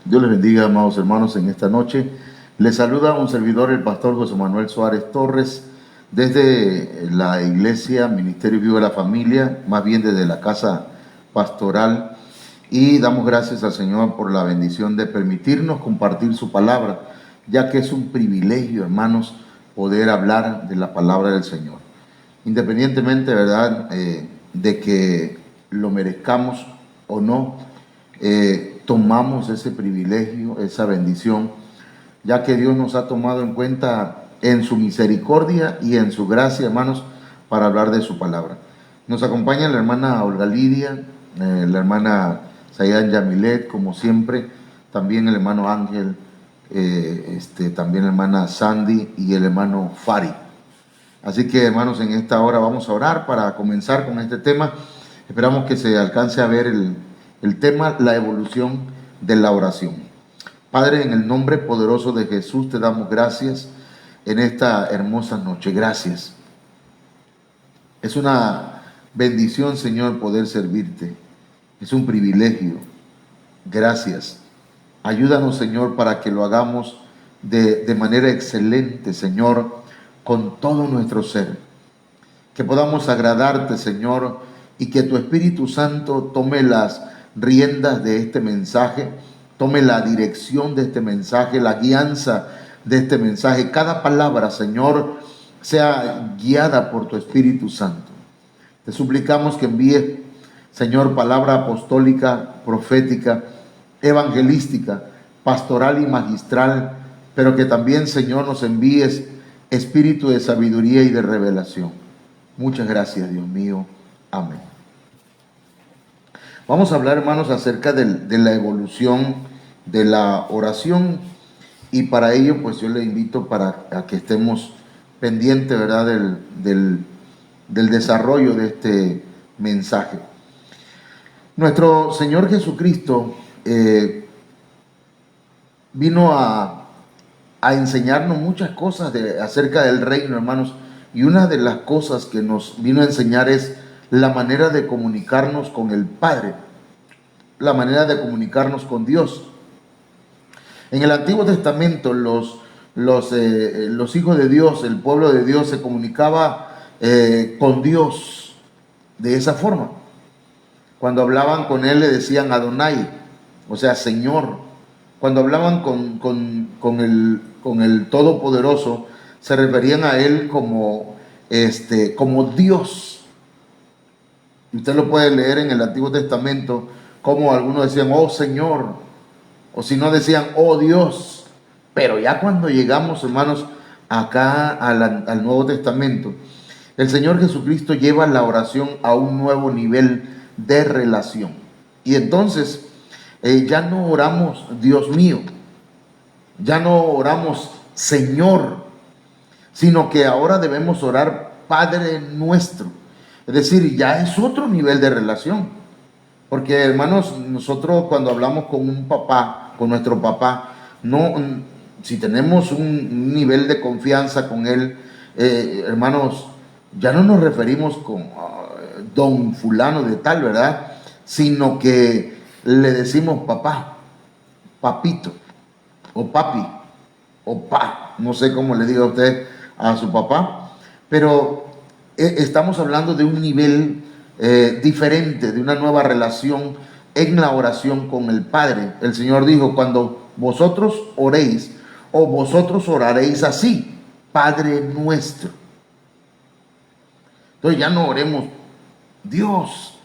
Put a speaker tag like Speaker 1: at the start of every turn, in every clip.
Speaker 1: Dios les bendiga, amados hermanos, en esta noche. Les saluda un servidor, el pastor José Manuel Suárez Torres, desde la iglesia Ministerio Vivo de la Familia, más bien desde la casa pastoral. Y damos gracias al Señor por la bendición de permitirnos compartir su palabra, ya que es un privilegio, hermanos, poder hablar de la palabra del Señor. Independientemente, ¿verdad?, de que lo merezcamos o no, tomamos ese privilegio, esa bendición, ya que Dios nos ha tomado en cuenta en su misericordia y en su gracia, hermanos, para hablar de su palabra. Nos acompaña la hermana Olga Lidia, la hermana Sayan Yamilet, como siempre, también el hermano Ángel, también la hermana Sandy y el hermano Fari. Así que, hermanos, en esta hora vamos a orar para comenzar con este tema. Esperamos que se alcance a ver el tema, la evolución de la oración. Padre, en el nombre poderoso de Jesús te damos gracias en esta hermosa noche. Gracias. Es una bendición, Señor, poder servirte. Es un privilegio. Gracias. Ayúdanos, Señor, para que lo hagamos de manera excelente, Señor, con todo nuestro ser. Que podamos agradarte, Señor, y que tu Espíritu Santo tome las riendas de este mensaje, tome la dirección de este mensaje, la guianza de este mensaje. Cada palabra, Señor, sea guiada por tu Espíritu Santo. Te suplicamos que envíes, Señor, palabra apostólica, profética, evangelística, pastoral y magistral, pero que también, Señor, nos envíes espíritu de sabiduría y de revelación. Muchas gracias, Dios mío. Amén. Vamos a hablar, hermanos, acerca de la evolución de la oración, y para ello, pues yo le invito a que estemos pendientes, ¿verdad?, del desarrollo de este mensaje. Nuestro Señor Jesucristo vino a enseñarnos muchas cosas acerca del reino, hermanos, y una de las cosas que nos vino a enseñar es la manera de comunicarnos con el Padre, la manera de comunicarnos con Dios. En el Antiguo Testamento los hijos de Dios, el pueblo de Dios, se comunicaba con Dios de esa forma. Cuando hablaban con Él le decían Adonai, o sea, Señor. Cuando hablaban con el Todopoderoso, se referían a Él como Dios. Usted lo puede leer en el Antiguo Testamento, como algunos decían, oh Señor, o si no decían, oh Dios. Pero ya cuando llegamos, hermanos, acá al Nuevo Testamento, el Señor Jesucristo lleva la oración a un nuevo nivel de relación. Y entonces ya no oramos Dios mío, ya no oramos Señor, sino que ahora debemos orar Padre nuestro. Es decir, ya es otro nivel de relación. Porque, hermanos, nosotros cuando hablamos con un papá, con nuestro papá, no, si tenemos un nivel de confianza con él, hermanos, ya no nos referimos con don fulano de tal, ¿verdad? Sino que le decimos papá, papito, o papi, o pa, no sé cómo le diga usted a su papá, pero estamos hablando de un nivel diferente, de una nueva relación en la oración con el Padre. El Señor dijo, cuando vosotros oréis, o vosotros oraréis así, Padre nuestro. Entonces ya no oremos Dios,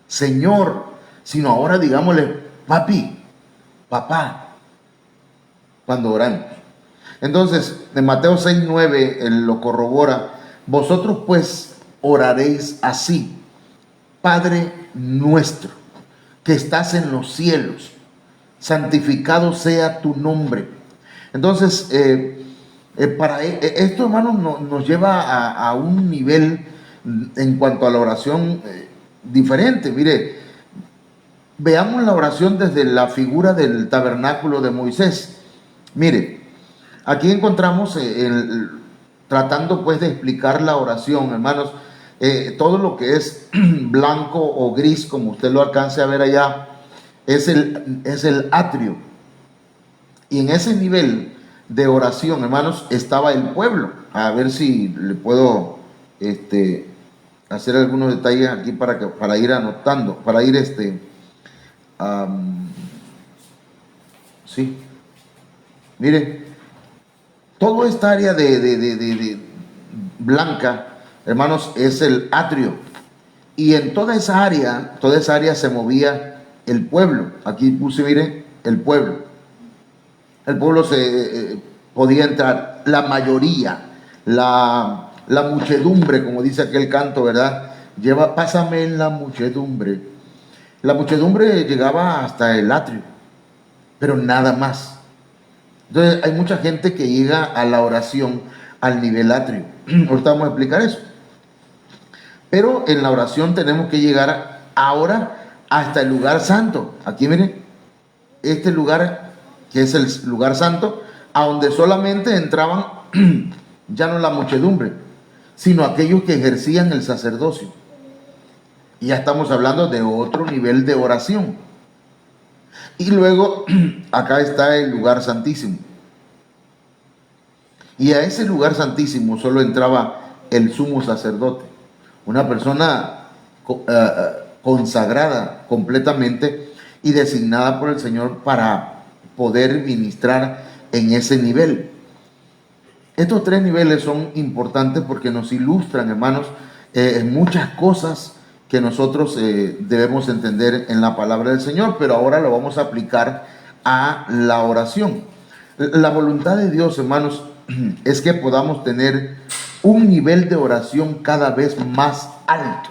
Speaker 1: Señor, sino ahora digámosle papi, papá, cuando oramos. Entonces, en Mateo 6:9 él lo corrobora. Vosotros pues oraréis así, Padre nuestro, que estás en los cielos, santificado sea tu nombre. Entonces, para esto, hermanos, nos lleva a un nivel en cuanto a la oración diferente. Mire, veamos la oración desde la figura del tabernáculo de Moisés. Mire, aquí encontramos tratando pues de explicar la oración, hermanos, todo lo que es blanco o gris, como usted lo alcance a ver allá, es el atrio. Y en ese nivel de oración, hermanos, estaba el pueblo. A ver si le puedo hacer algunos detalles aquí para ir anotando, para ir sí. Miren, toda esta área de blanca, hermanos, es el atrio. Y en toda esa área se movía el pueblo. Aquí puse, miren, el pueblo. El pueblo podía entrar, la mayoría, la muchedumbre, como dice aquel canto, ¿verdad? Pásame en la muchedumbre. La muchedumbre llegaba hasta el atrio, pero nada más. Entonces hay mucha gente que llega a la oración al nivel atrio. Ahorita vamos a explicar eso. Pero en la oración tenemos que llegar ahora hasta el lugar santo. Aquí miren, este lugar que es el lugar santo, a donde solamente entraban ya no la muchedumbre, sino aquellos que ejercían el sacerdocio. Y ya estamos hablando de otro nivel de oración. Y luego acá está el lugar santísimo. Y a ese lugar santísimo solo entraba el sumo sacerdote, una persona consagrada completamente y designada por el Señor para poder ministrar en ese nivel. Estos tres niveles son importantes porque nos ilustran, hermanos, muchas cosas que nosotros debemos entender en la palabra del Señor, pero ahora lo vamos a aplicar a la oración. La voluntad de Dios, hermanos, es que podamos tener un nivel de oración cada vez más alto,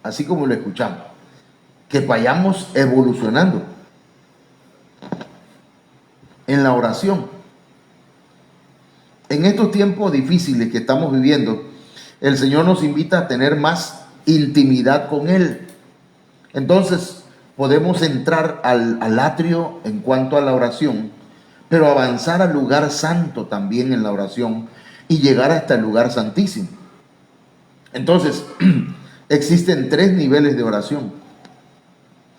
Speaker 1: así como lo escuchamos, que vayamos evolucionando en la oración. En estos tiempos difíciles que estamos viviendo, el Señor nos invita a tener más intimidad con Él. Entonces podemos entrar al atrio en cuanto a la oración, pero avanzar al lugar santo también en la oración y llegar hasta el lugar santísimo. Entonces, existen tres niveles de oración.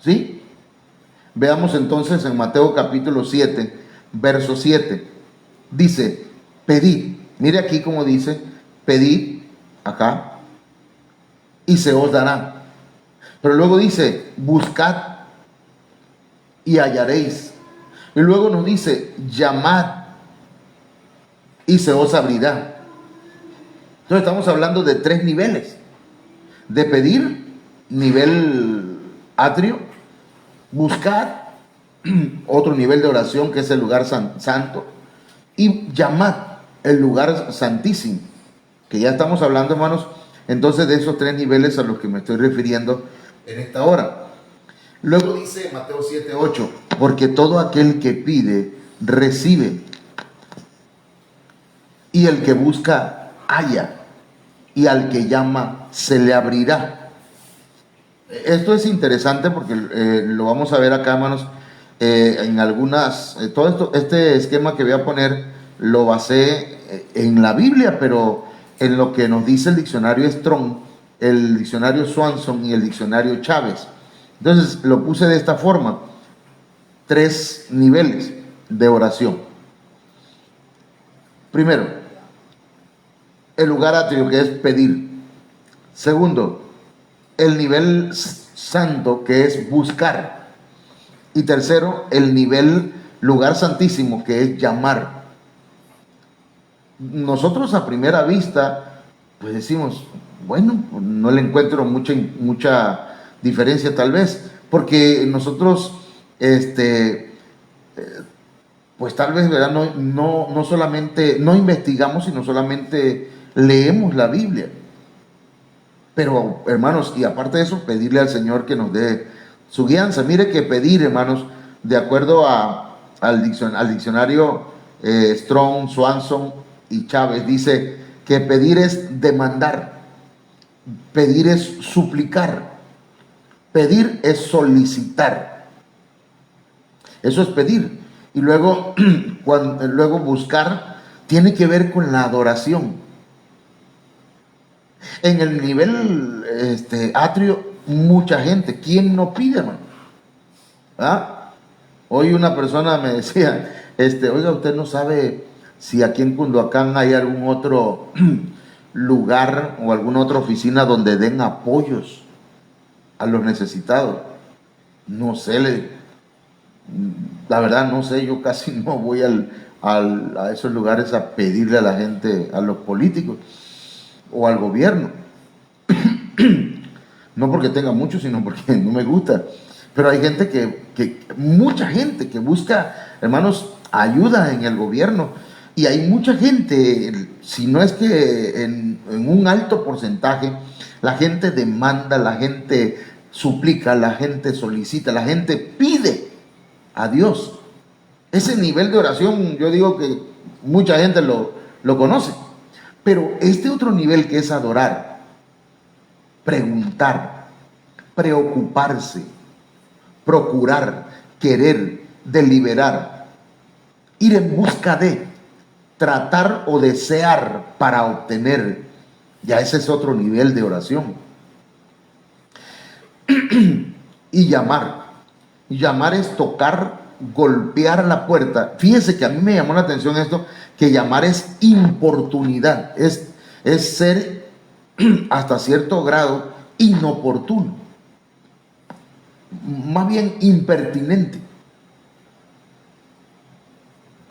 Speaker 1: ¿Sí? Veamos entonces en Mateo capítulo 7, verso 7. Dice, pedid. Mire aquí como dice, pedid, acá, y se os dará. Pero luego dice, buscad y hallaréis. Y luego nos dice, llamad y se os abrirá. Entonces estamos hablando de tres niveles. De pedir, nivel atrio, buscar, otro nivel de oración que es el lugar santo, y llamar, el lugar santísimo, que ya estamos hablando, hermanos, entonces de esos tres niveles a los que me estoy refiriendo en esta hora. Luego dice Mateo 7:8, porque todo aquel que pide, recibe, y el que busca, halla, y al que llama, se le abrirá. Esto es interesante porque lo vamos a ver acá, hermanos, en algunas, todo esto, este esquema que voy a poner lo basé en la Biblia, pero en lo que nos dice el diccionario Strong, el diccionario Swanson y el diccionario Chávez. Entonces lo puse de esta forma: tres niveles de oración. Primero, el lugar atrio, que es pedir. Segundo, el nivel santo, que es buscar. Y tercero, el nivel lugar santísimo, que es llamar. Nosotros a primera vista, pues decimos, bueno, no le encuentro mucha diferencia tal vez, porque nosotros, pues tal vez, ¿verdad? No solamente, no investigamos, sino solamente leemos la Biblia. Pero, hermanos, y aparte de eso, pedirle al Señor que nos dé su guianza. Mire que pedir, hermanos, de acuerdo al diccionario Strong, Swanson y Chávez, dice que pedir es demandar, pedir es suplicar, pedir es solicitar. Eso es pedir. Y luego, luego buscar tiene que ver con la adoración. En el nivel atrio, mucha gente. ¿Quién no pide, hermano? ¿Ah? Hoy una persona me decía, oiga, usted no sabe si aquí en Cunduacán hay algún otro lugar o alguna otra oficina donde den apoyos a los necesitados. No sé, la verdad no sé, yo casi no voy a esos lugares a pedirle a la gente, a los políticos o al gobierno. No porque tenga mucho, sino porque no me gusta. Pero hay gente mucha gente que busca, hermanos, ayuda en el gobierno. Y hay mucha gente, si no es que en un alto porcentaje, la gente demanda, la gente suplica, la gente solicita, la gente pide a Dios. Ese nivel de oración, yo digo que mucha gente lo conoce. Pero este otro nivel que es adorar, preguntar, preocuparse, procurar, querer, deliberar, ir en busca de, tratar o desear para obtener, ya ese es otro nivel de oración. Y llamar. Llamar es tocar, golpear la puerta. Fíjese que a mí me llamó la atención esto, que llamar es importunidad, es ser hasta cierto grado inoportuno, más bien impertinente.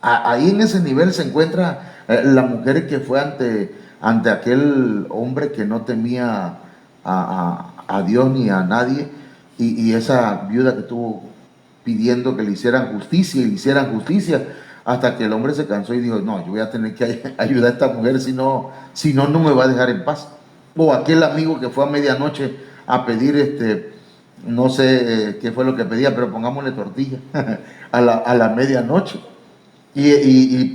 Speaker 1: Ahí en ese nivel se encuentra la mujer que fue ante aquel hombre que no temía a Dios ni a nadie, y esa viuda que estuvo pidiendo que le hicieran justicia y le hicieran justicia, hasta que el hombre se cansó y dijo, no, yo voy a tener que ayudar a esta mujer, si no me va a dejar en paz. O aquel amigo que fue a medianoche a pedir, no sé qué fue lo que pedía, pero pongámosle tortilla a la medianoche. Y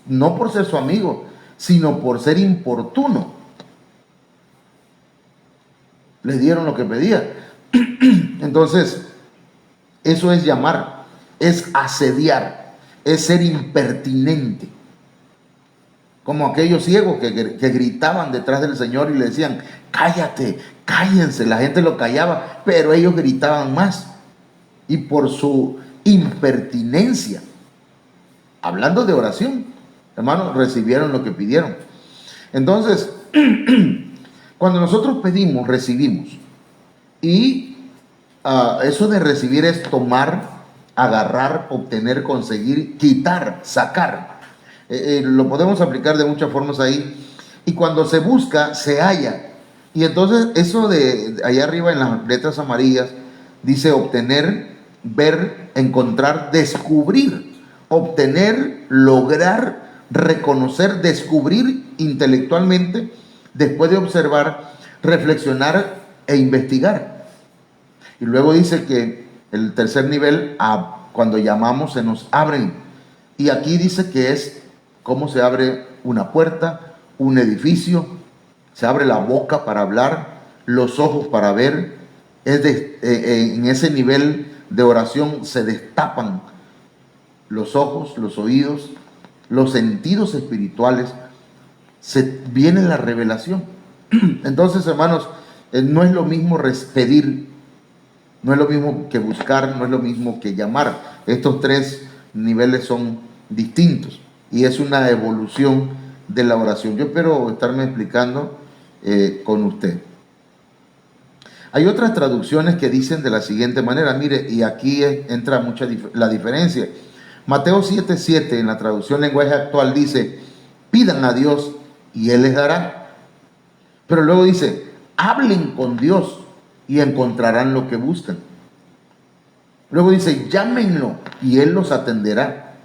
Speaker 1: no por ser su amigo, sino por ser importuno, le dieron lo que pedía. Entonces, eso es llamar, es asediar, es ser impertinente. Como aquellos ciegos que gritaban detrás del Señor y le decían, cállate, cállense. La gente lo callaba, pero ellos gritaban más. Y por su impertinencia, hablando de oración, hermanos, recibieron lo que pidieron. Entonces, cuando nosotros pedimos, recibimos. Y eso de recibir es tomar, agarrar, obtener, conseguir, quitar, sacar. Lo podemos aplicar de muchas formas ahí. Y cuando se busca, se halla. Y entonces eso de allá arriba en las letras amarillas dice obtener, ver, encontrar, descubrir. Obtener, lograr, reconocer, descubrir intelectualmente, después de observar, reflexionar e investigar. Y luego dice que el tercer nivel, cuando llamamos, se nos abren. Y aquí dice que es cómo se abre una puerta, un edificio, se abre la boca para hablar, los ojos para ver. En ese nivel de oración se destapan los ojos, los oídos, los sentidos espirituales, viene la revelación. Entonces, hermanos, no es lo mismo pedir, no es lo mismo que buscar, no es lo mismo que llamar. Estos tres niveles son distintos y es una evolución de la oración. Yo espero estarme explicando con usted. Hay otras traducciones que dicen de la siguiente manera, mire, y aquí entra la diferencia. Mateo 7:7 en la traducción lenguaje actual dice, pidan a Dios y Él les dará. Pero luego dice, hablen con Dios y encontrarán lo que buscan. Luego dice, llámenlo y Él los atenderá.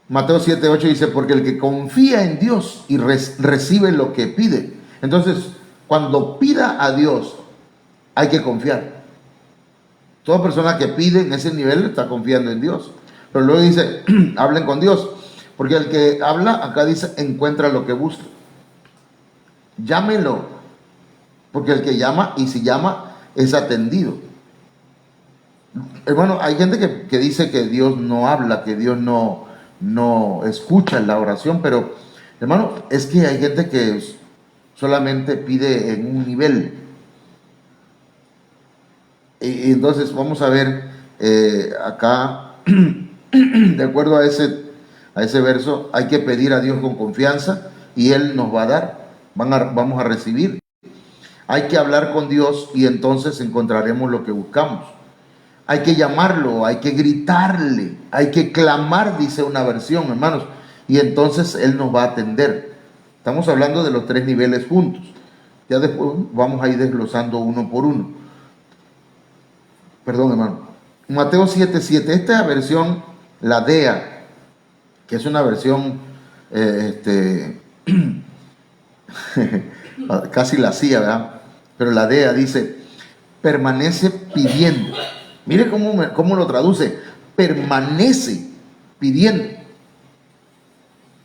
Speaker 1: Mateo 7:8 dice, porque el que confía en Dios y recibe lo que pide. Entonces, cuando pida a Dios, hay que confiar. Toda persona que pide en ese nivel está confiando en Dios. Pero luego dice, hablen con Dios. Porque el que habla, acá dice, encuentra lo que busca. Llámelo. Porque el que llama, y si llama, es atendido. Hermano, hay gente que dice que Dios no habla, que Dios no escucha la oración. Pero, hermano, es que hay gente que solamente pide en un nivel. Y entonces vamos a ver acá, de acuerdo a ese verso, hay que pedir a Dios con confianza y Él nos va a dar, vamos a recibir. Hay que hablar con Dios y entonces encontraremos lo que buscamos. Hay que llamarlo, hay que gritarle, hay que clamar, dice una versión, hermanos, y entonces Él nos va a atender. Estamos hablando de los 3 niveles juntos. Ya después vamos a ir desglosando uno por uno. Perdón, hermano. Mateo 7:7, esta versión, la DEA, que es una versión, casi la CIA, ¿verdad? Pero la DEA dice, permanece pidiendo. Mire cómo lo traduce, permanece pidiendo.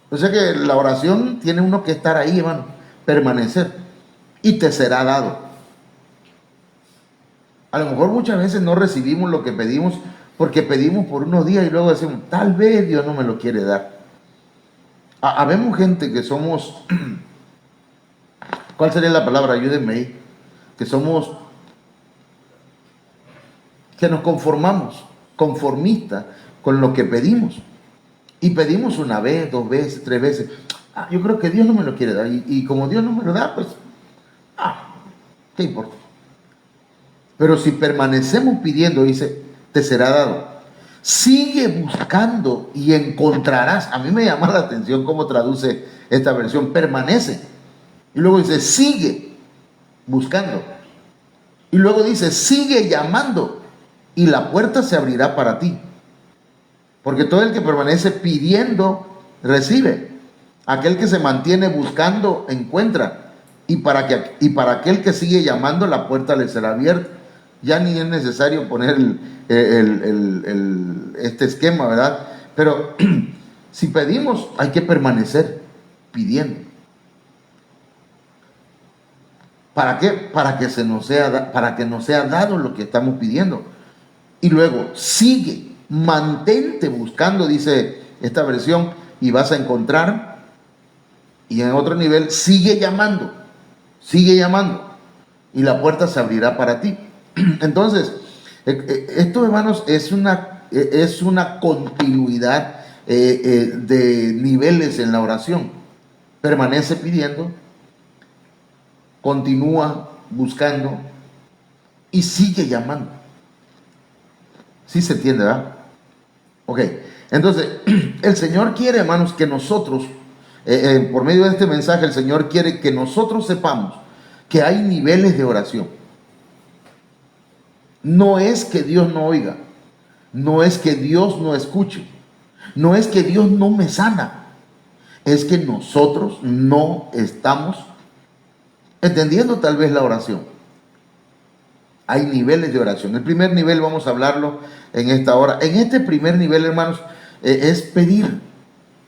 Speaker 1: O sea que la oración tiene uno que estar ahí, hermano, permanecer, y te será dado. A lo mejor muchas veces no recibimos lo que pedimos porque pedimos por unos días y luego decimos, tal vez Dios no me lo quiere dar. Habemos gente que somos, ¿cuál sería la palabra? Ayúdenme ahí. Que nos conformamos, conformistas con lo que pedimos. Y pedimos una vez, 2 veces, 3 veces. Yo creo que Dios no me lo quiere dar. Y como Dios no me lo da, pues, ¿qué importa? Pero si permanecemos pidiendo, dice, te será dado. Sigue buscando y encontrarás. A mí me llama la atención cómo traduce esta versión, permanece. Y luego dice, sigue buscando. Y luego dice, sigue llamando y la puerta se abrirá para ti. Porque todo el que permanece pidiendo, recibe. Aquel que se mantiene buscando, encuentra. Y para aquel que sigue llamando, la puerta le será abierta. Ya ni es necesario poner este esquema, ¿verdad? Pero si pedimos, hay que permanecer pidiendo. ¿Para qué? Para que nos sea dado lo que estamos pidiendo. Y luego, sigue, mantente buscando, dice esta versión, y vas a encontrar. Y en otro nivel, sigue llamando, y la puerta se abrirá para ti. Entonces, esto, hermanos, es una continuidad de niveles en la oración. Permanece pidiendo, continúa buscando y sigue llamando. ¿Sí se entiende, verdad? Ok, entonces, el Señor quiere, hermanos, que nosotros, por medio de este mensaje, el Señor quiere que nosotros sepamos que hay niveles de oración. No es que Dios no oiga, no es que Dios no escuche, no es que Dios no me sana, es que nosotros no estamos entendiendo tal vez la oración. Hay niveles de oración. El primer nivel vamos a hablarlo en esta hora. En este primer nivel, hermanos, es pedir.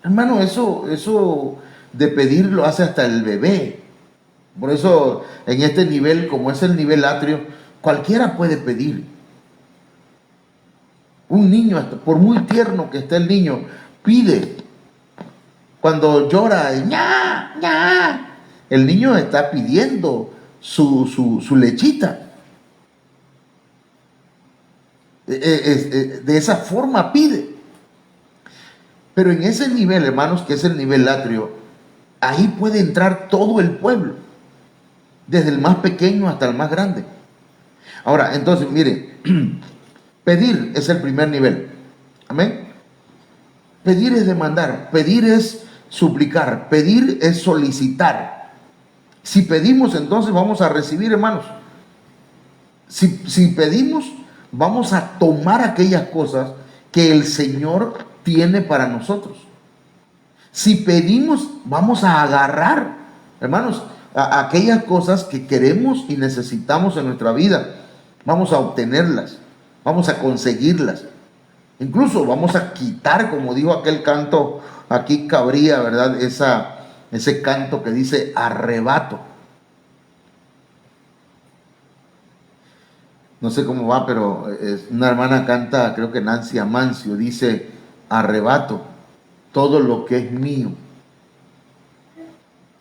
Speaker 1: Hermano, eso de pedir lo hace hasta el bebé. Por eso en este nivel, como es el nivel atrio, cualquiera puede pedir. Un niño, por muy tierno que esté el niño, pide. Cuando llora, ¡ña, ña!, el niño está pidiendo su lechita. De esa forma pide. Pero en ese nivel, hermanos, que es el nivel atrio, ahí puede entrar todo el pueblo, desde el más pequeño hasta el más grande. Ahora, entonces, mire, pedir es el primer nivel. Amén. Pedir es demandar, pedir es suplicar, pedir es solicitar. Si pedimos, entonces vamos a recibir, hermanos. Si pedimos, vamos a tomar aquellas cosas que el Señor tiene para nosotros. Si pedimos, vamos a agarrar, hermanos, aquellas cosas que queremos y necesitamos en nuestra vida. Vamos a obtenerlas, vamos a conseguirlas. Incluso vamos a quitar, como dijo aquel canto, aquí cabría, ¿verdad? Ese canto que dice arrebato. No sé cómo va, pero una hermana canta, creo que Nancy Amancio, dice, arrebato todo lo que es mío.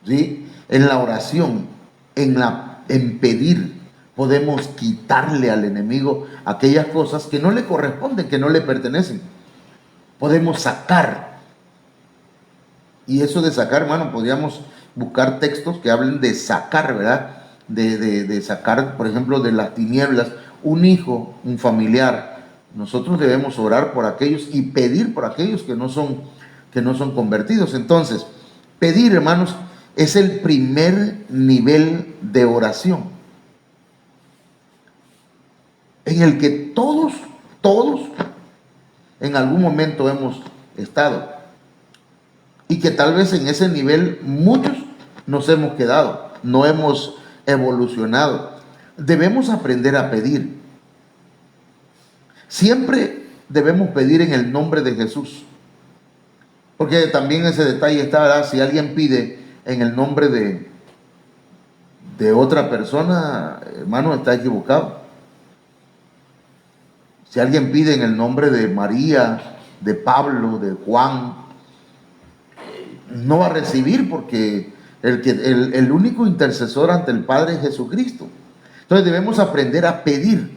Speaker 1: ¿Sí? En la oración, en pedir, Podemos quitarle al enemigo aquellas cosas que no le corresponden, que no le pertenecen. Podemos sacar. Y eso de sacar, hermano, podríamos buscar textos que hablen de sacar, ¿verdad? De sacar, por ejemplo, de las tinieblas un hijo, un familiar. Nosotros debemos orar por aquellos y pedir por aquellos que no son convertidos. Entonces, pedir, hermanos, es el primer nivel de oración en el que todos en algún momento hemos estado, y que tal vez en ese nivel muchos nos hemos quedado, no hemos evolucionado. Debemos aprender a pedir. Siempre debemos pedir en el nombre de Jesús, porque también ese detalle está, ¿verdad? Si alguien pide en el nombre de otra persona, hermano, está equivocado. Si alguien pide en el nombre de María, de Pablo, de Juan, no va a recibir, porque el único intercesor ante el Padre es Jesucristo. Entonces debemos aprender a pedir.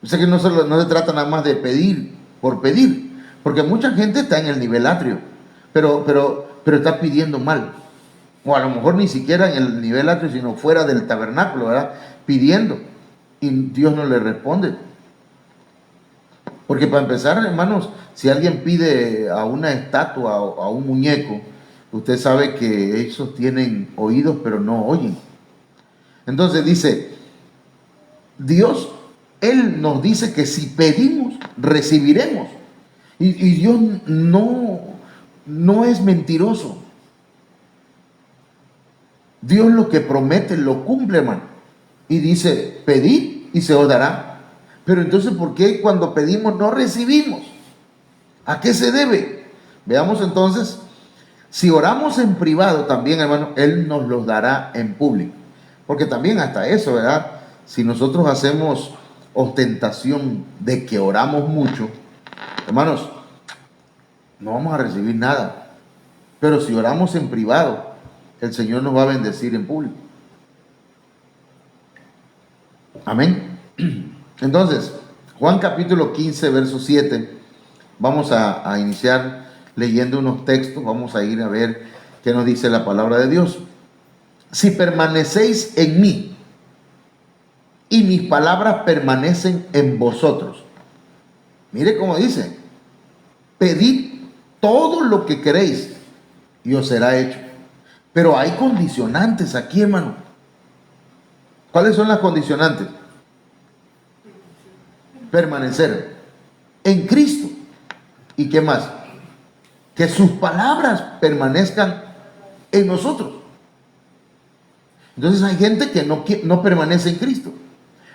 Speaker 1: Yo sé que no se trata nada más de pedir por pedir, porque mucha gente está en el nivel atrio, pero está pidiendo mal. O a lo mejor ni siquiera en el nivel atrio, sino fuera del tabernáculo, ¿verdad? Pidiendo, y Dios no le responde. Porque para empezar, hermanos, si alguien pide a una estatua o a un muñeco, usted sabe que esos tienen oídos pero no oyen. Entonces dice, Dios, Él nos dice que si pedimos, recibiremos. Y Dios no es mentiroso. Dios lo que promete lo cumple, hermano. Y dice, pedid y se os dará. Pero entonces, ¿por qué cuando pedimos no recibimos? ¿A qué se debe? Veamos entonces, si oramos en privado también, hermano, Él nos los dará en público. Porque también hasta eso, ¿verdad? Si nosotros hacemos ostentación de que oramos mucho, hermanos, no vamos a recibir nada. Pero si oramos en privado, el Señor nos va a bendecir en público. Amén. Entonces, Juan capítulo 15, verso 7, vamos a iniciar leyendo unos textos, vamos a ir a ver qué nos dice la palabra de Dios. Si permanecéis en mí y mis palabras permanecen en vosotros. Mire cómo dice, pedid todo lo que queréis y os será hecho. Pero hay condicionantes aquí, hermano. ¿Cuáles son las condicionantes? Permanecer en Cristo. ¿Y qué más? Que sus palabras permanezcan en nosotros. Entonces hay gente que no permanece en Cristo,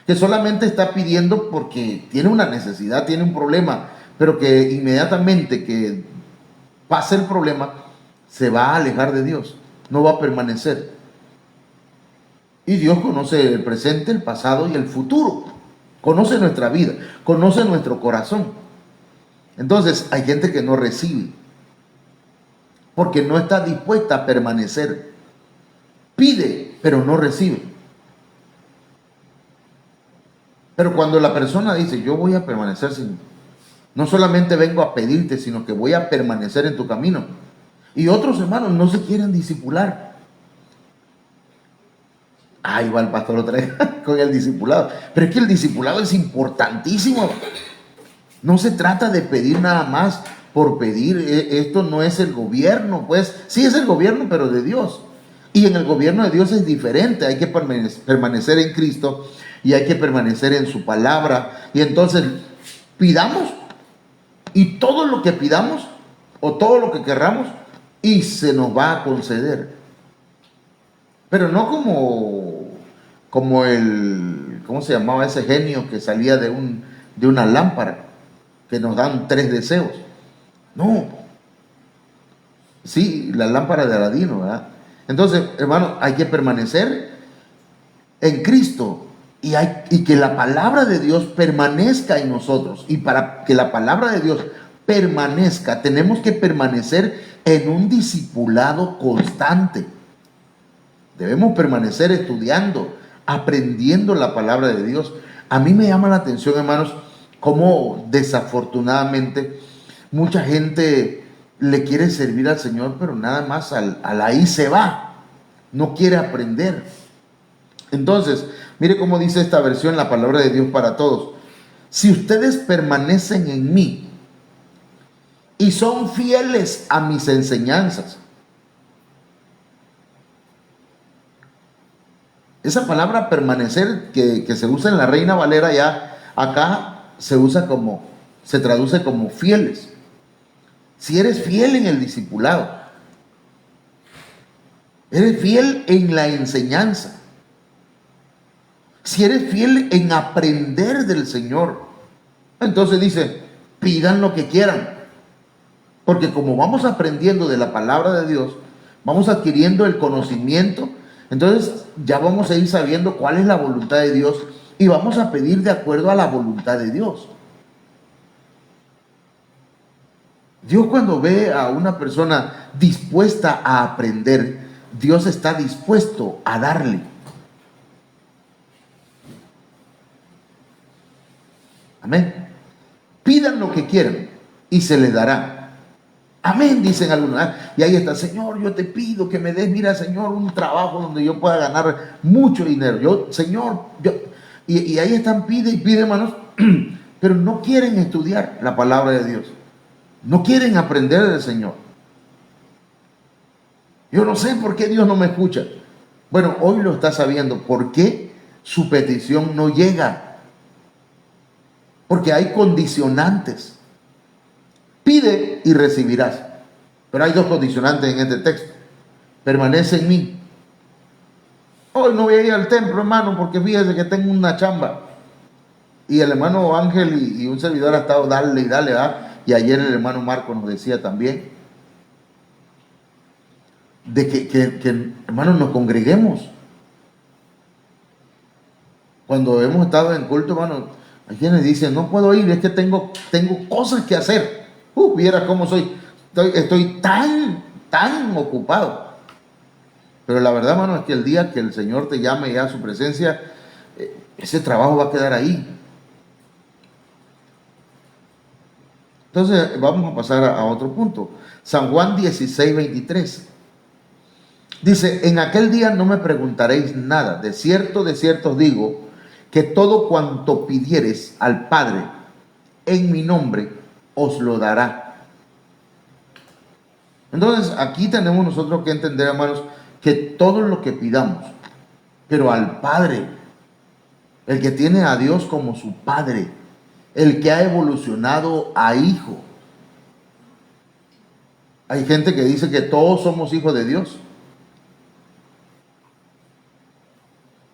Speaker 1: que solamente está pidiendo porque tiene una necesidad, tiene un problema, pero que inmediatamente que pase el problema, se va a alejar de Dios, no va a permanecer. Y Dios conoce el presente, el pasado y el futuro. Conoce nuestra vida, conoce nuestro corazón. Entonces hay gente que no recibe porque no está dispuesta a permanecer. Pide, pero no recibe. Pero cuando la persona dice, yo voy a permanecer no solamente vengo a pedirte, sino que voy a permanecer en tu camino. Y otros hermanos no se quieren discipular. Ahí va el pastor otra vez con el discipulado. Pero es que el discipulado es importantísimo. No se trata de pedir nada más por pedir. Esto no es el gobierno, pues. Sí es el gobierno, pero de Dios. Y en el gobierno de Dios es diferente. Hay que permanecer en Cristo y hay que permanecer en su palabra. Y entonces pidamos, y todo lo que pidamos o todo lo que querramos, y se nos va a conceder. Pero no como el, ¿cómo se llamaba ese genio que salía de una lámpara, que nos dan 3 deseos? No. Sí, la lámpara de Aladino, ¿verdad? Entonces, hermano, hay que permanecer en Cristo y que la palabra de Dios permanezca en nosotros. Y para que la palabra de Dios permanezca, tenemos que permanecer en un discipulado constante. Debemos permanecer estudiando, aprendiendo la palabra de Dios. A mí me llama la atención, hermanos, cómo desafortunadamente mucha gente le quiere servir al Señor, pero nada más al ahí se va, no quiere aprender. Entonces, mire cómo dice esta versión, la palabra de Dios para todos. Si ustedes permanecen en mí y son fieles a mis enseñanzas. Esa palabra permanecer que se usa en la Reina Valera, ya acá se traduce como fieles. Si eres fiel en el discipulado, eres fiel en la enseñanza, si eres fiel en aprender del Señor, entonces dice, pidan lo que quieran. Porque como vamos aprendiendo de la palabra de Dios, vamos adquiriendo el conocimiento, entonces ya vamos a ir sabiendo cuál es la voluntad de Dios y vamos a pedir de acuerdo a la voluntad de Dios. Dios, cuando ve a una persona dispuesta a aprender, Dios está dispuesto a darle. Amén. Pidan lo que quieran y se les dará. Amén, dicen algunos. Y ahí está, Señor, yo te pido que me des, mira, Señor, un trabajo donde yo pueda ganar mucho dinero. Señor, y ahí están, pide y pide, hermanos, pero no quieren estudiar la palabra de Dios. No quieren aprender del Señor. Yo no sé por qué Dios no me escucha. Bueno, hoy lo está sabiendo. ¿Por qué su petición no llega? Porque hay condicionantes. Pide y recibirás. Pero hay dos condicionantes en este texto. Permanece en mí. Hoy no voy a ir al templo, hermano, porque fíjese que tengo una chamba. Y el hermano Ángel y un servidor ha estado dale y dale, ¿verdad? Y ayer el hermano Marco nos decía también de que hermanos, nos congreguemos. Cuando hemos estado en culto, hermano, hay quienes dicen, no puedo ir, es que tengo cosas que hacer. Viera cómo soy. Estoy tan ocupado. Pero la verdad, hermano, es que el día que el Señor te llame ya a su presencia, ese trabajo va a quedar ahí. Entonces, vamos a pasar a otro punto. San Juan 16:23. Dice, en aquel día no me preguntaréis nada. De cierto os digo, que todo cuanto pidiereis al Padre en mi nombre, os lo dará. Entonces, aquí tenemos nosotros que entender, hermanos, que todo lo que pidamos, pero al Padre, el que tiene a Dios como su Padre, el que ha evolucionado a hijo. Hay gente que dice que todos somos hijos de Dios.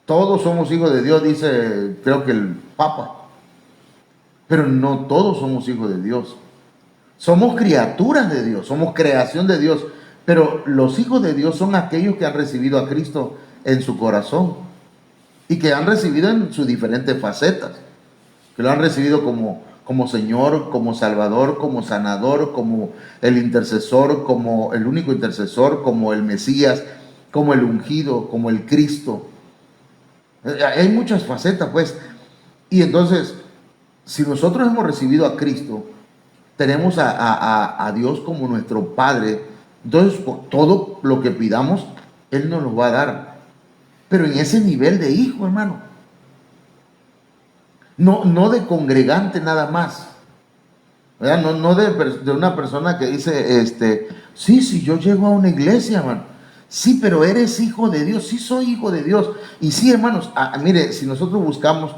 Speaker 1: Todos somos hijos de Dios, dice, creo que el Papa. Pero no todos somos hijos de Dios. Somos criaturas de Dios, somos creación de Dios. Pero los hijos de Dios son aquellos que han recibido a Cristo en su corazón y que han recibido en sus diferentes facetas. Que lo han recibido como Señor, como Salvador, como Sanador, como el intercesor, como el único intercesor, como el Mesías, como el ungido, como el Cristo. Hay muchas facetas, pues. Y entonces, si nosotros hemos recibido a Cristo, tenemos a Dios como nuestro Padre, entonces todo lo que pidamos, Él nos lo va a dar. Pero en ese nivel de hijo, hermano. No de congregante nada más. ¿Verdad? No de una persona que dice, sí, yo llego a una iglesia, hermano. Sí, pero eres hijo de Dios. Sí, soy hijo de Dios. Y sí, hermanos, mire, si nosotros buscamos,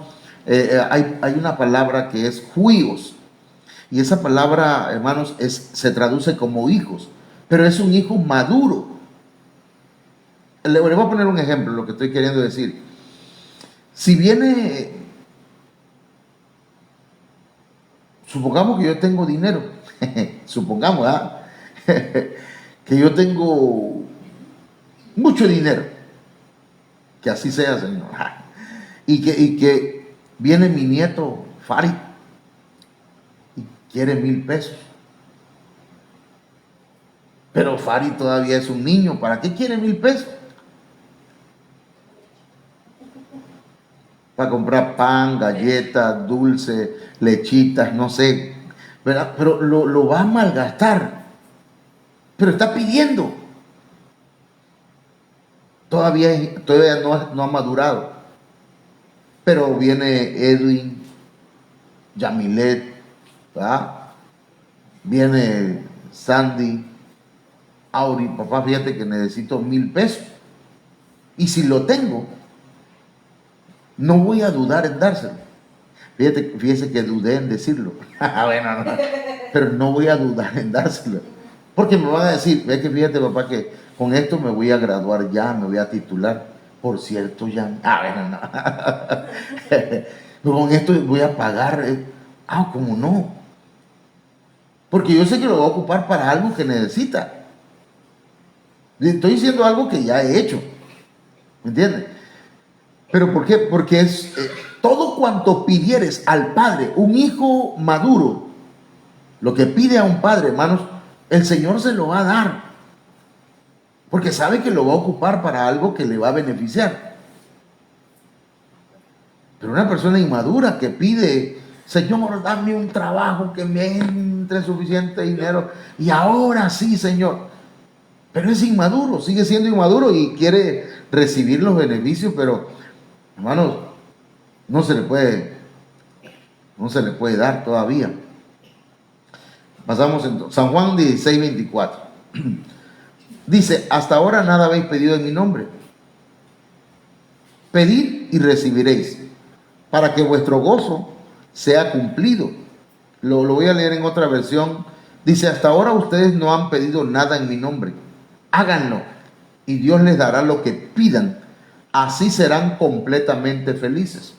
Speaker 1: hay una palabra que es huios. Y esa palabra, hermanos, se traduce como hijos. Pero es un hijo maduro. Le voy a poner un ejemplo, lo que estoy queriendo decir. Si viene, supongamos que yo tengo dinero. Supongamos, que yo tengo mucho dinero, que así sea, Señor, y que viene mi nieto Fari y quiere 1,000 pesos, pero Fari todavía es un niño. ¿Para qué quiere 1,000 pesos? pan, galletas, dulce, lechitas, no sé, ¿verdad? Pero lo va a malgastar. Pero está pidiendo. Todavía no ha madurado. Pero viene Edwin, Yamilet, ¿verdad? Viene Sandy, Auri, papá, fíjate que necesito 1,000 pesos. Y si lo tengo, no voy a dudar en dárselo. Fíjese que dudé en decirlo. Bueno, no. Pero no voy a dudar en dárselo. Porque me van a decir, ve que fíjate, papá, que con esto me voy a graduar ya, me voy a titular. Por cierto, ya. Bueno, no. Pero con esto voy a pagar. ¿Cómo no? Porque yo sé que lo voy a ocupar para algo que necesita. Le estoy diciendo algo que ya he hecho. ¿Me entiendes? ¿Pero por qué? Porque es todo cuanto pidieres al Padre, un hijo maduro, lo que pide a un padre, hermanos, el Señor se lo va a dar. Porque sabe que lo va a ocupar para algo que le va a beneficiar. Pero una persona inmadura que pide, Señor, dame un trabajo que me entre suficiente dinero, y ahora sí, Señor. Pero es inmaduro, sigue siendo inmaduro y quiere recibir los beneficios, pero, hermanos, no se le puede dar todavía. Pasamos en San Juan 16:24. Dice, hasta ahora nada habéis pedido en mi nombre. Pedid y recibiréis, para que vuestro gozo sea cumplido. Lo voy a leer en otra versión. Dice, hasta ahora ustedes no han pedido nada en mi nombre. Háganlo y Dios les dará lo que pidan. Así serán completamente felices.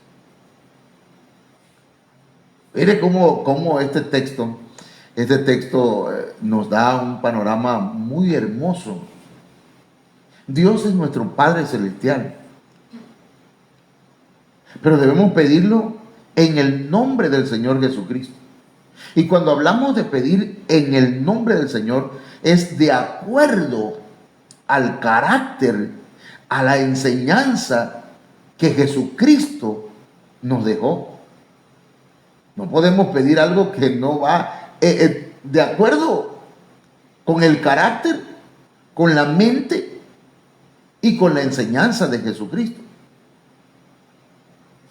Speaker 1: Mire cómo este texto nos da un panorama muy hermoso. Dios es nuestro Padre Celestial. Pero debemos pedirlo en el nombre del Señor Jesucristo. Y cuando hablamos de pedir en el nombre del Señor, es de acuerdo al carácter, a la enseñanza que Jesucristo nos dejó. No podemos pedir algo que no va de acuerdo con el carácter, con la mente y con la enseñanza de Jesucristo.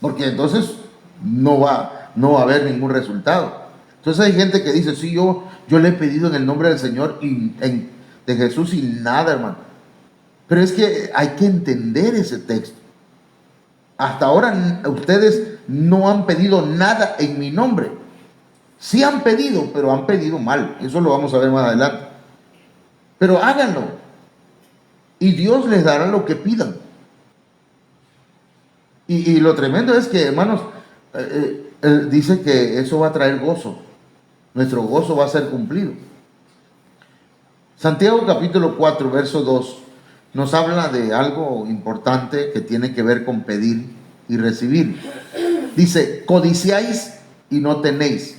Speaker 1: Porque entonces no va a haber ningún resultado. Entonces hay gente que dice, sí, yo le he pedido en el nombre del Señor y de Jesús y nada, hermano. Pero es que hay que entender ese texto. Hasta ahora ustedes no han pedido nada en mi nombre. Sí han pedido, pero han pedido mal. Eso lo vamos a ver más adelante. Pero háganlo. Y Dios les dará lo que pidan. Y lo tremendo es que, hermanos, dice que eso va a traer gozo. Nuestro gozo va a ser cumplido. Santiago capítulo 4, verso 2, nos habla de algo importante que tiene que ver con pedir y recibir. Dice, codiciáis y no tenéis,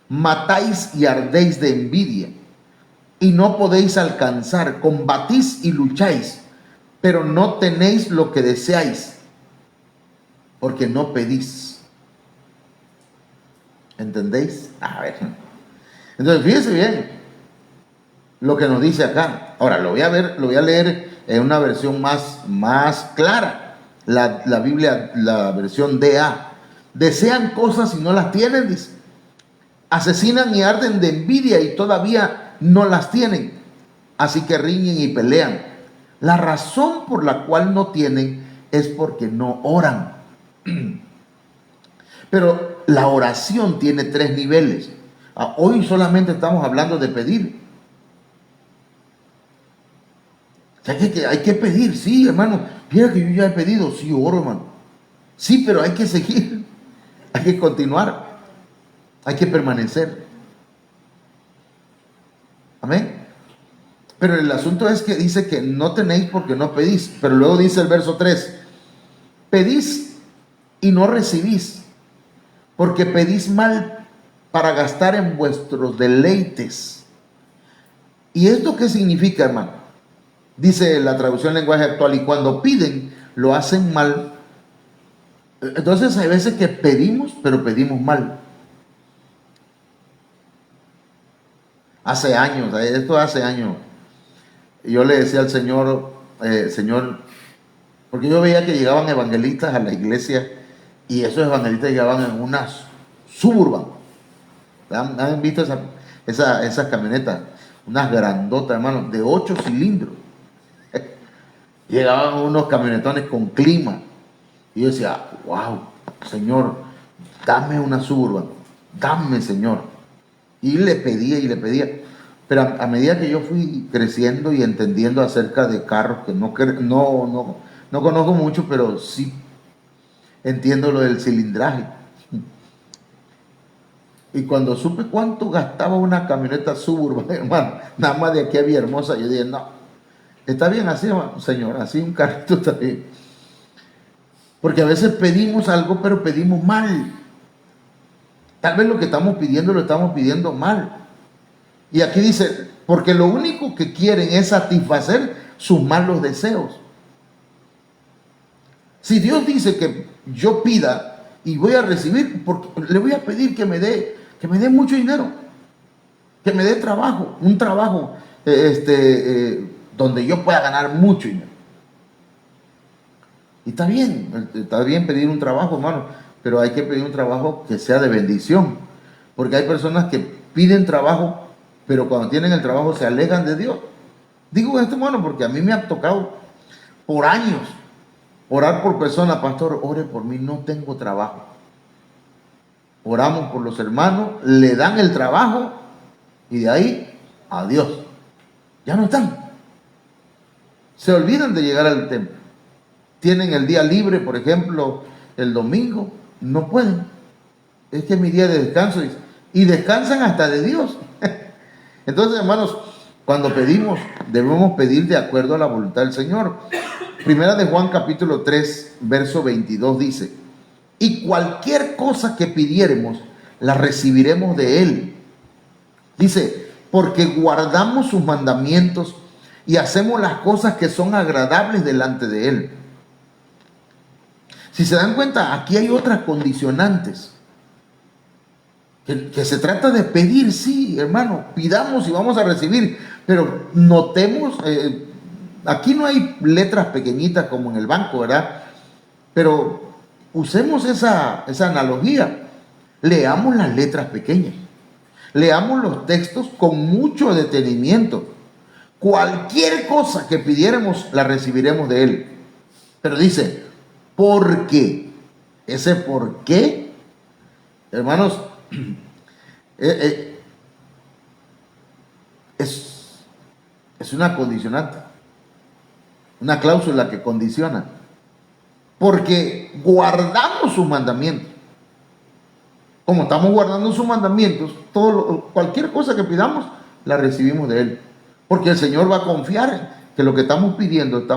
Speaker 1: matáis y ardéis de envidia, y no podéis alcanzar, combatís y lucháis, pero no tenéis lo que deseáis, porque no pedís. ¿Entendéis? A ver. Entonces, fíjense bien lo que nos dice acá. Ahora, lo voy a leer en una versión más clara. La Biblia, la versión DA. Desean cosas y no las tienen, dice. Asesinan y arden de envidia y todavía no las tienen. Así que riñen y pelean. La razón por la cual no tienen es porque no oran. Pero la oración tiene 3 niveles. Hoy solamente estamos hablando de pedir. O sea, que hay que pedir, sí, hermano. Mira que yo ya he pedido, sí, oro, hermano. Sí, pero hay que seguir, hay que continuar, hay que permanecer. Amén. Pero el asunto es que dice que no tenéis porque no pedís. Pero luego dice el verso 3, pedís y no recibís, porque pedís mal para gastar en vuestros deleites. ¿Y esto qué significa, hermano? Dice la traducción lenguaje actual, y cuando piden, lo hacen mal Entonces hay veces que pedimos, pero pedimos mal. Hace años, esto hace años, yo le decía al Señor, Señor, porque yo veía que llegaban evangelistas a la iglesia y esos evangelistas llegaban en unas Suburban. ¿Han visto esas camionetas? Unas grandotas, hermano, de 8 cilindros. Llegaban unos camionetones con clima. Y yo decía, wow, Señor, dame una Suburban. Dame, Señor. Y le pedía y le pedía. Pero a medida que yo fui creciendo y entendiendo acerca de carros, que no conozco mucho, pero sí entiendo lo del cilindraje. Y cuando supe cuánto gastaba una camioneta Suburban, hermano, nada más de aquí a Villahermosa, yo dije, no, está bien así, Señor, así un carrito está bien. Porque a veces pedimos algo, pero pedimos mal. Tal vez lo que estamos pidiendo lo estamos pidiendo mal. Y aquí dice, porque lo único que quieren es satisfacer sus malos deseos. Si Dios dice que yo pida y voy a recibir, porque le voy a pedir que me dé mucho dinero, que me dé trabajo, un trabajo donde yo pueda ganar mucho dinero. Y está bien pedir un trabajo, hermano, pero hay que pedir un trabajo que sea de bendición, porque hay personas que piden trabajo, pero cuando tienen el trabajo se alejan de Dios. Digo esto, hermano, porque a mí me ha tocado por años orar por personas, pastor, ore por mí, no tengo trabajo. Oramos por los hermanos, le dan el trabajo y de ahí, adiós. Ya no están. Se olvidan de llegar al templo. Tienen el día libre, por ejemplo, el domingo, no pueden. Es que es mi día de descanso y descansan hasta de Dios. Entonces, hermanos, cuando pedimos, debemos pedir de acuerdo a la voluntad del Señor. Primera de Juan capítulo 3, verso 22 dice, y cualquier cosa que pidiéremos, la recibiremos de Él. Dice, porque guardamos sus mandamientos y hacemos las cosas que son agradables delante de Él. Si se dan cuenta, aquí hay otras condicionantes. Que se trata de pedir, sí, hermano, pidamos y vamos a recibir, pero notemos, aquí no hay letras pequeñitas como en el banco, ¿verdad? Pero usemos esa analogía, leamos las letras pequeñas, leamos los textos con mucho detenimiento. Cualquier cosa que pidiéramos, la recibiremos de Él. Pero dice, ¿por qué? Ese por qué, hermanos, es una condicionante, una cláusula que condiciona, porque guardamos sus mandamientos. Como estamos guardando sus mandamientos, cualquier cosa que pidamos, la recibimos de Él, porque el Señor va a confiar que lo que estamos pidiendo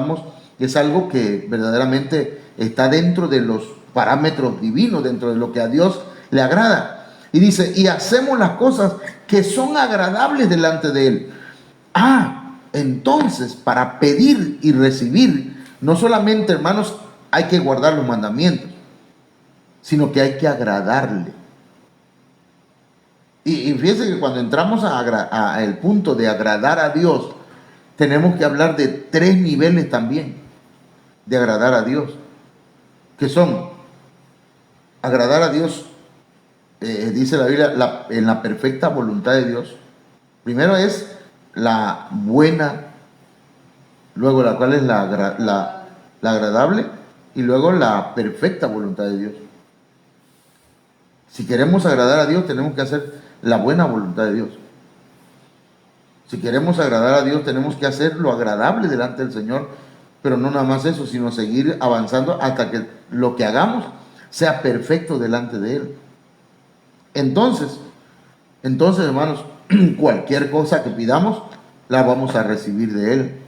Speaker 1: es algo que verdaderamente está dentro de los parámetros divinos, dentro de lo que a Dios le agrada. Y dice, y hacemos las cosas que son agradables delante de Él. Entonces, para pedir y recibir, no solamente, hermanos, hay que guardar los mandamientos, sino que hay que agradarle. Y fíjense que cuando entramos al punto de agradar a Dios, tenemos que hablar de 3 niveles también de agradar a Dios, que son agradar a Dios, dice la Biblia, en la perfecta voluntad de Dios. Primero es la buena, luego la cual es la agradable, y luego la perfecta voluntad de Dios. Si queremos agradar a Dios, tenemos que hacer la buena voluntad de Dios. Si queremos agradar a Dios, tenemos que hacer lo agradable delante del Señor, pero no nada más eso, sino seguir avanzando hasta que lo que hagamos sea perfecto delante de Él. Entonces, hermanos, cualquier cosa que pidamos, la vamos a recibir de Él.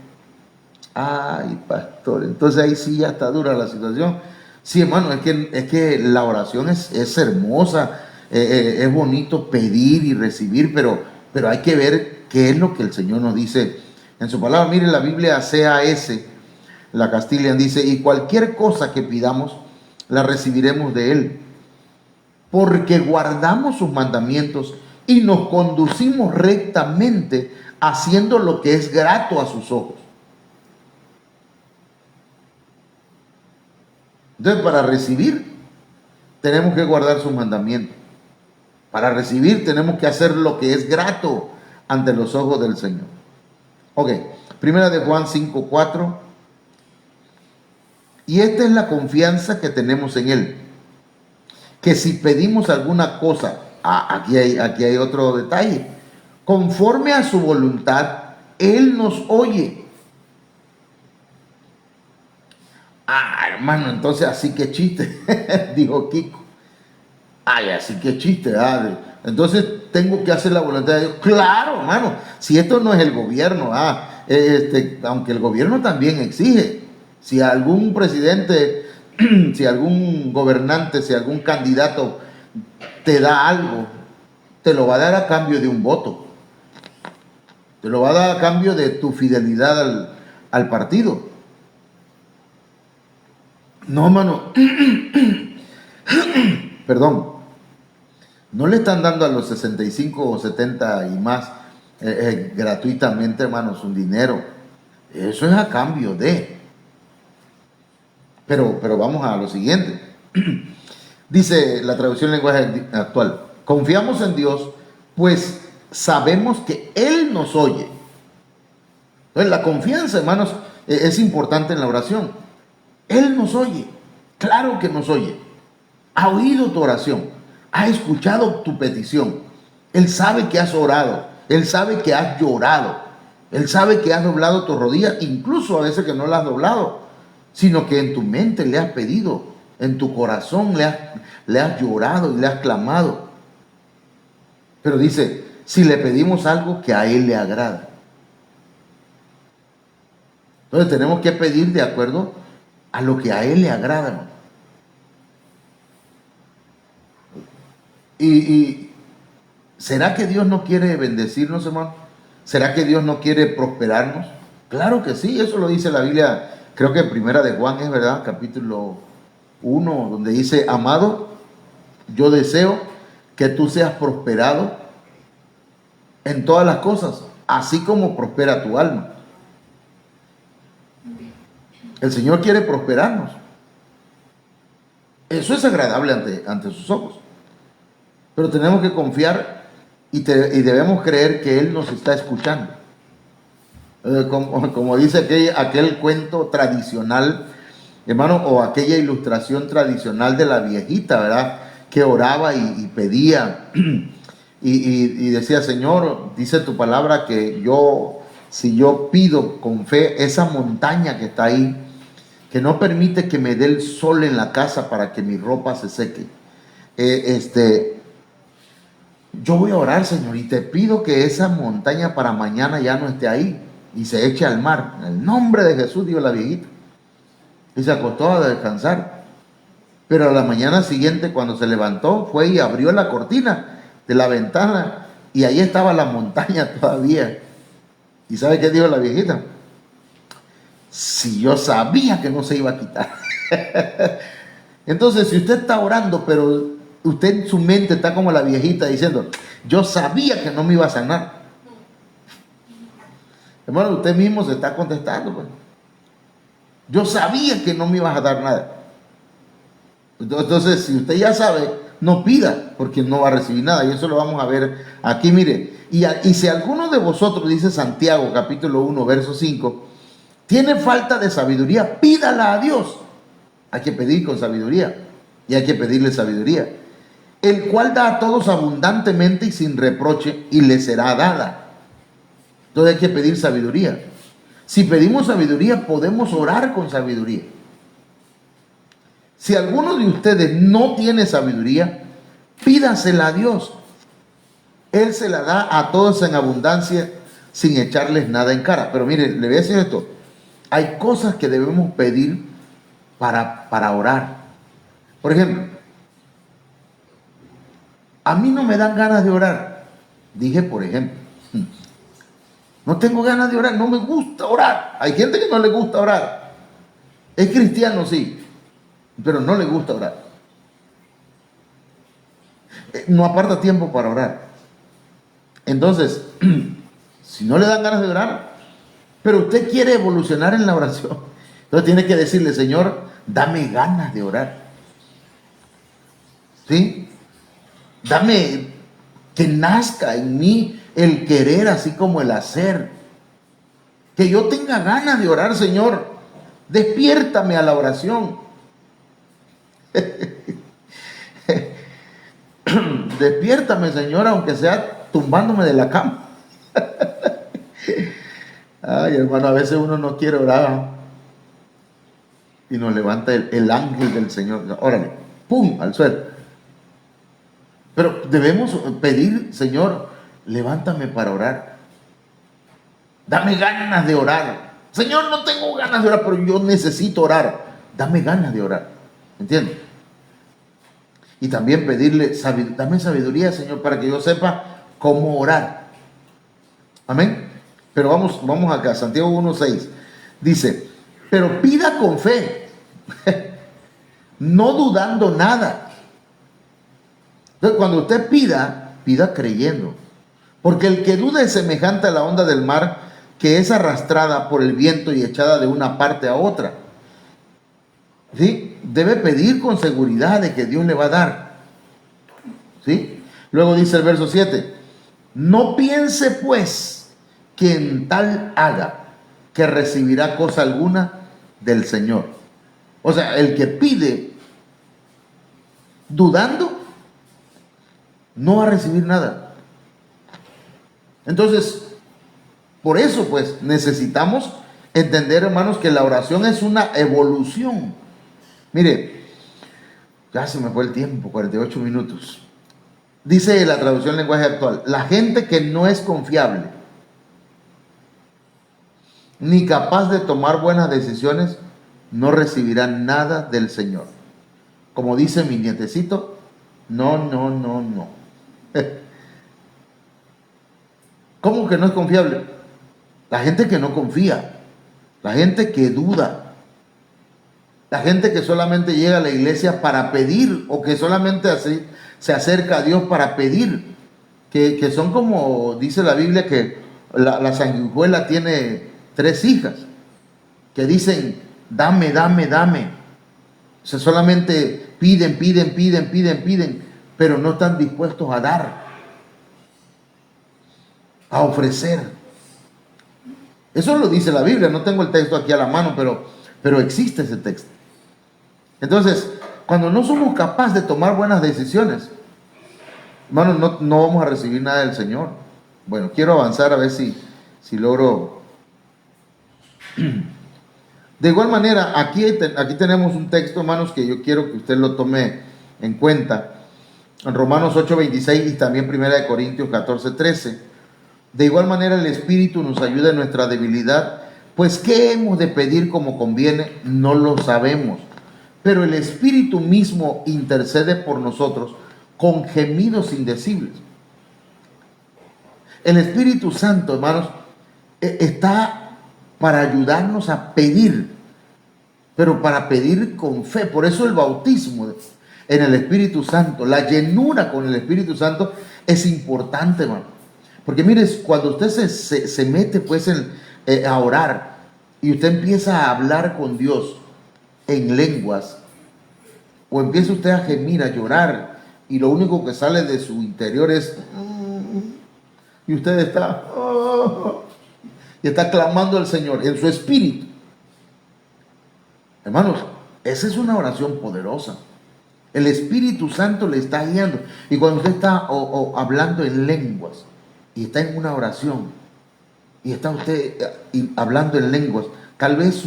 Speaker 1: Ay, pastor, entonces ahí sí ya está dura la situación. Sí, hermano, es que la oración es hermosa, es bonito pedir y recibir, pero hay que ver qué es lo que el Señor nos dice en su palabra. Miren, la Biblia CAS, la Castilian, dice, y cualquier cosa que pidamos, la recibiremos de Él, porque guardamos sus mandamientos y nos conducimos rectamente haciendo lo que es grato a sus ojos. Entonces, para recibir, tenemos que guardar sus mandamientos. Para recibir, tenemos que hacer lo que es grato ante los ojos del Señor. Ok, primera de Juan 5:4. Y esta es la confianza que tenemos en Él, que si pedimos alguna cosa, aquí hay otro detalle, conforme a su voluntad, Él nos oye. Hermano, entonces así que chiste, dijo Kiko. Así que chiste, entonces tengo que hacer la voluntad de Dios. Claro, hermano, si esto no es el gobierno, aunque el gobierno también exige. Si algún presidente, si algún gobernante, si algún candidato te da algo, te lo va a dar a cambio de un voto. Te lo va a dar a cambio de tu fidelidad al partido. No, hermano. Perdón. No le están dando a los 65 o 70 y más gratuitamente, hermanos, un dinero. Eso es a cambio de. Pero vamos a lo siguiente. Dice la traducción lenguaje actual: confiamos en Dios, pues sabemos que Él nos oye. Entonces, la confianza, hermanos, es importante en la oración. Él nos oye. Claro que nos oye. Ha oído tu oración. Ha escuchado tu petición. Él sabe que has orado. Él sabe que has llorado. Él sabe que has doblado tus rodillas, incluso a veces que no las has doblado, sino que en tu mente le has pedido, en tu corazón le has llorado y le has clamado. Pero dice, si le pedimos algo que a Él le agrada. Entonces tenemos que pedir de acuerdo a lo que a Él le agrada, hermano. Y ¿será que Dios no quiere bendecirnos, hermano? ¿Será que Dios no quiere prosperarnos? Claro que sí, eso lo dice la Biblia, creo que en primera de Juan, es verdad, capítulo 1, donde dice: amado, yo deseo que tú seas prosperado en todas las cosas, así como prospera tu alma. El Señor quiere prosperarnos. Eso es agradable ante sus ojos. Pero tenemos que confiar y debemos creer que Él nos está escuchando. Como dice aquel cuento tradicional, hermano, o aquella ilustración tradicional de la viejita, ¿verdad? Que oraba y pedía y decía: Señor, dice tu palabra que si yo pido con fe, esa montaña que está ahí, que no permite que me dé el sol en la casa para que mi ropa se seque, yo voy a orar, Señor, y te pido que esa montaña para mañana ya no esté ahí y se eche al mar. En el nombre de Jesús, dijo la viejita. Y se acostó a descansar. Pero a la mañana siguiente, cuando se levantó, fue y abrió la cortina de la ventana y ahí estaba la montaña todavía. ¿Y sabe qué dijo la viejita? Si yo sabía que no se iba a quitar. Entonces, si usted está orando, pero usted en su mente está como la viejita diciendo: yo sabía que no me iba a sanar. Hermano, usted mismo se está contestando, pues. Yo sabía que no me ibas a dar nada. Entonces, si usted ya sabe, no pida, porque no va a recibir nada. Y eso lo vamos a ver aquí, mire. Y si alguno de vosotros, dice Santiago, capítulo 1, verso 5, tiene falta de sabiduría, pídala a Dios. Hay que pedir con sabiduría. Y hay que pedirle sabiduría, el cual da a todos abundantemente y sin reproche, y le será dada. Entonces hay que pedir sabiduría. Si pedimos sabiduría, podemos orar con sabiduría. Si alguno de ustedes no tiene sabiduría, pídasela a Dios. Él se la da a todos en abundancia, sin echarles nada en cara. Pero mire, le voy a decir esto. Hay cosas que debemos pedir para orar. Por ejemplo, a mí no me dan ganas de orar. Dije, por ejemplo, no tengo ganas de orar, no me gusta orar. Hay gente que no le gusta orar. Es cristiano, sí. pero no le gusta orar. No aparta tiempo para orar. Entonces, si no le dan ganas de orar, pero usted quiere evolucionar en la oración, entonces tiene que decirle, Señor, dame ganas de orar. ¿Sí? Dame que nazca en mí el querer así como el hacer. Que yo tenga ganas de orar, Señor. Despiértame a la oración. Despiértame, Señor, aunque sea tumbándome de la cama. Ay, hermano, a veces uno no quiere orar y nos levanta el ángel del Señor. Órale, ¡pum!, al suelo. Pero debemos pedir, Señor, levántame para orar. Dame ganas de orar. Señor, no tengo ganas de orar, pero yo necesito orar. Dame ganas de orar. ¿Entiendes? Y también pedirle, dame sabiduría, Señor, para que yo sepa cómo orar. Amén. Pero vamos acá, Santiago 1:6. Dice, pero pida con fe, no dudando nada. Entonces, cuando usted pida, pida creyendo. Porque el que duda es semejante a la onda del mar, que es arrastrada por el viento y echada de una parte a otra. ¿Sí? Debe pedir con seguridad de que Dios le va a dar. ¿Sí? Luego dice el verso 7. No piense pues que en tal haga que recibirá cosa alguna del Señor. O sea, el que pide dudando no va a recibir nada. Entonces, por eso pues necesitamos entender, hermanos, que la oración es una evolución. Mire, ya se me fue el tiempo, 48 minutos. Dice la traducción lenguaje actual, la gente que no es confiable ni capaz de tomar buenas decisiones no recibirá nada del Señor. Como dice mi nietecito, no. ¿Cómo que no es confiable? La gente que no confía, la gente que duda, la gente que solamente llega a la iglesia para pedir o que solamente así se acerca a Dios para pedir, que son como dice la Biblia que la sanguijuela tiene 3 hijas que dicen dame. O sea, solamente piden, pero no están dispuestos a dar, a ofrecer. Eso lo dice la Biblia, no tengo el texto aquí a la mano, pero existe ese texto. Entonces, cuando no somos capaces de tomar buenas decisiones, hermanos, no vamos a recibir nada del Señor. Bueno, quiero avanzar a ver si logro. De igual manera, aquí tenemos un texto, hermanos, que yo quiero que usted lo tome en cuenta. En Romanos 8:26 y también 1 Corintios 14:13. De igual manera, el Espíritu nos ayuda en nuestra debilidad, pues ¿qué hemos de pedir como conviene? No lo sabemos. Pero el Espíritu mismo intercede por nosotros con gemidos indecibles. El Espíritu Santo, hermanos, está para ayudarnos a pedir, pero para pedir con fe. Por eso el bautismo en el Espíritu Santo, la llenura con el Espíritu Santo es importante, hermano. Porque mire, cuando usted se mete pues a orar y usted empieza a hablar con Dios en lenguas, o empieza usted a gemir, a llorar, y lo único que sale de su interior es y usted está y está clamando al Señor en su espíritu. Hermanos, esa es una oración poderosa. El Espíritu Santo le está guiando. Y cuando usted está hablando en lenguas y está en una oración y está usted hablando en lenguas, tal vez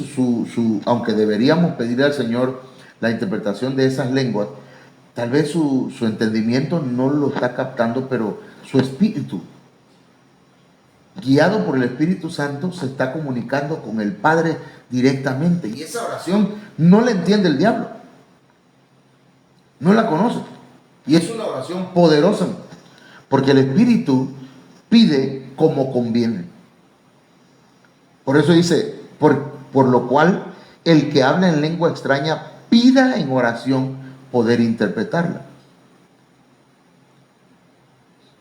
Speaker 1: aunque deberíamos pedir al Señor la interpretación de esas lenguas, tal vez su entendimiento no lo está captando, pero su espíritu, guiado por el Espíritu Santo, se está comunicando con el Padre directamente. Y esa oración no la entiende el diablo, no la conoce. Y es una oración poderosa, porque el Espíritu pide como conviene. Por eso dice, por lo cual el que habla en lengua extraña pida en oración poder interpretarla.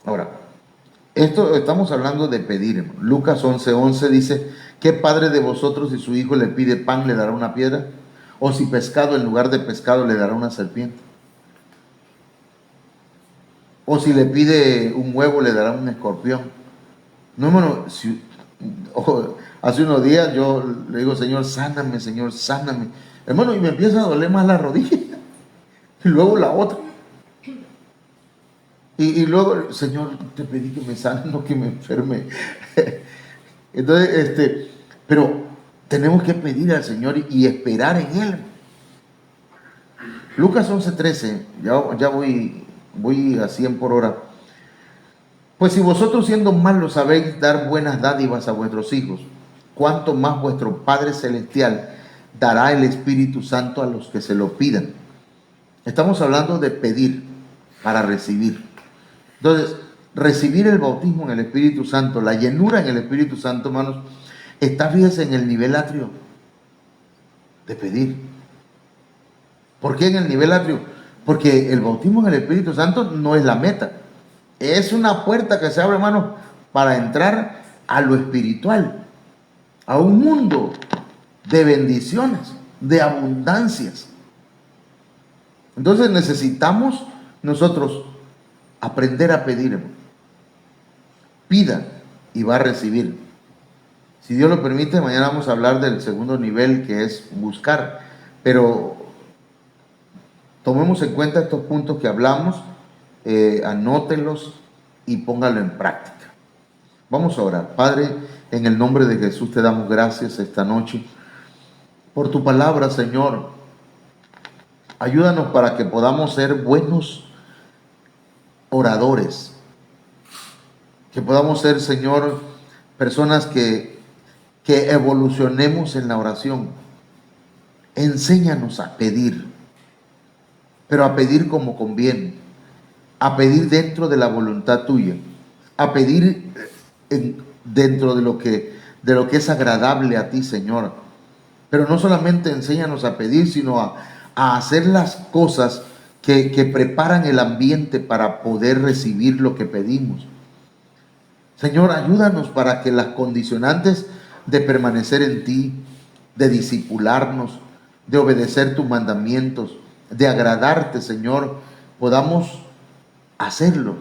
Speaker 1: Ahora, esto estamos hablando de pedir, hermano. Lucas 11:11 dice: ¿qué padre de vosotros, si su hijo le pide pan, le dará una piedra? ¿O si pescado, en lugar de pescado, le dará una serpiente? ¿O si le pide un huevo, le dará un escorpión? No, hermano, hace unos días yo le digo: Señor, sáname, Señor, sáname. Hermano, y me empieza a doler más la rodilla. Y luego la otra. Y luego, Señor, te pedí que me sane, no que me enferme. Entonces, pero tenemos que pedir al Señor y esperar en Él. Lucas 11:13, ya voy a 100 por hora. Pues si vosotros, siendo malos, sabéis dar buenas dádivas a vuestros hijos, cuánto más vuestro Padre Celestial dará el Espíritu Santo a los que se lo pidan. Estamos hablando de pedir para recibir. Entonces, recibir el bautismo en el Espíritu Santo, la llenura en el Espíritu Santo, hermanos, está, fíjense, en el nivel atrio de pedir. ¿Por qué en el nivel atrio? Porque el bautismo en el Espíritu Santo no es la meta. Es una puerta que se abre, hermanos, para entrar a lo espiritual, a un mundo de bendiciones, de abundancias. Entonces necesitamos nosotros aprender a pedir, hermano. Pida y va a recibir. Si Dios lo permite, mañana vamos a hablar del segundo nivel, que es buscar. Pero tomemos en cuenta estos puntos que hablamos, anótenlos y pónganlo en práctica. Vamos a orar. Padre, en el nombre de Jesús te damos gracias esta noche por tu palabra, Señor. Ayúdanos para que podamos ser buenos oradores, que podamos ser, Señor, personas que evolucionemos en la oración. Enséñanos a pedir, pero a pedir como conviene, a pedir dentro de la voluntad tuya, a pedir dentro de lo que es agradable a ti, Señor. Pero no solamente enséñanos a pedir, sino a hacer las cosas que preparan el ambiente para poder recibir lo que pedimos. Señor, ayúdanos para que las condicionantes de permanecer en ti, de discipularnos, de obedecer tus mandamientos, de agradarte, Señor, podamos hacerlo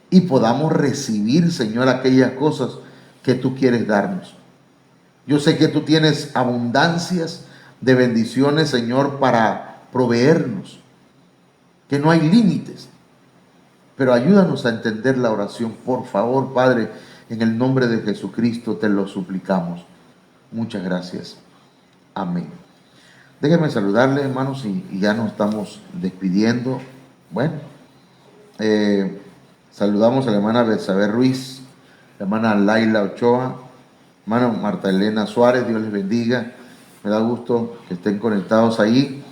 Speaker 1: y podamos recibir, Señor, aquellas cosas que tú quieres darnos. Yo sé que tú tienes abundancias de bendiciones, Señor, para proveernos, que no hay límites. Pero ayúdanos a entender la oración, por favor, Padre, en el nombre de Jesucristo te lo suplicamos. Muchas gracias. Amén. Déjenme saludarles, hermanos, y ya nos estamos despidiendo. Bueno, saludamos a la hermana Betsabe Ruiz, la hermana Laila Ochoa, hermana Marta Elena Suárez, Dios les bendiga. Me da gusto que estén conectados ahí.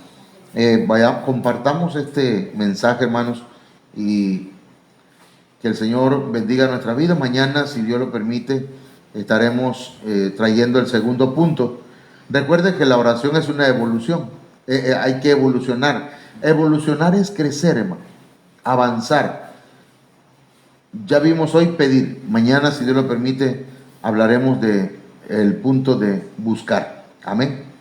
Speaker 1: Compartamos este mensaje, hermanos, y que el Señor bendiga nuestra vida. Mañana, si Dios lo permite, estaremos trayendo el segundo punto. Recuerde que la oración es una evolución. Hay que evolucionar. Evolucionar es crecer, hermano. Avanzar. Ya vimos hoy pedir. Mañana, si Dios lo permite, hablaremos del punto de buscar. Amén.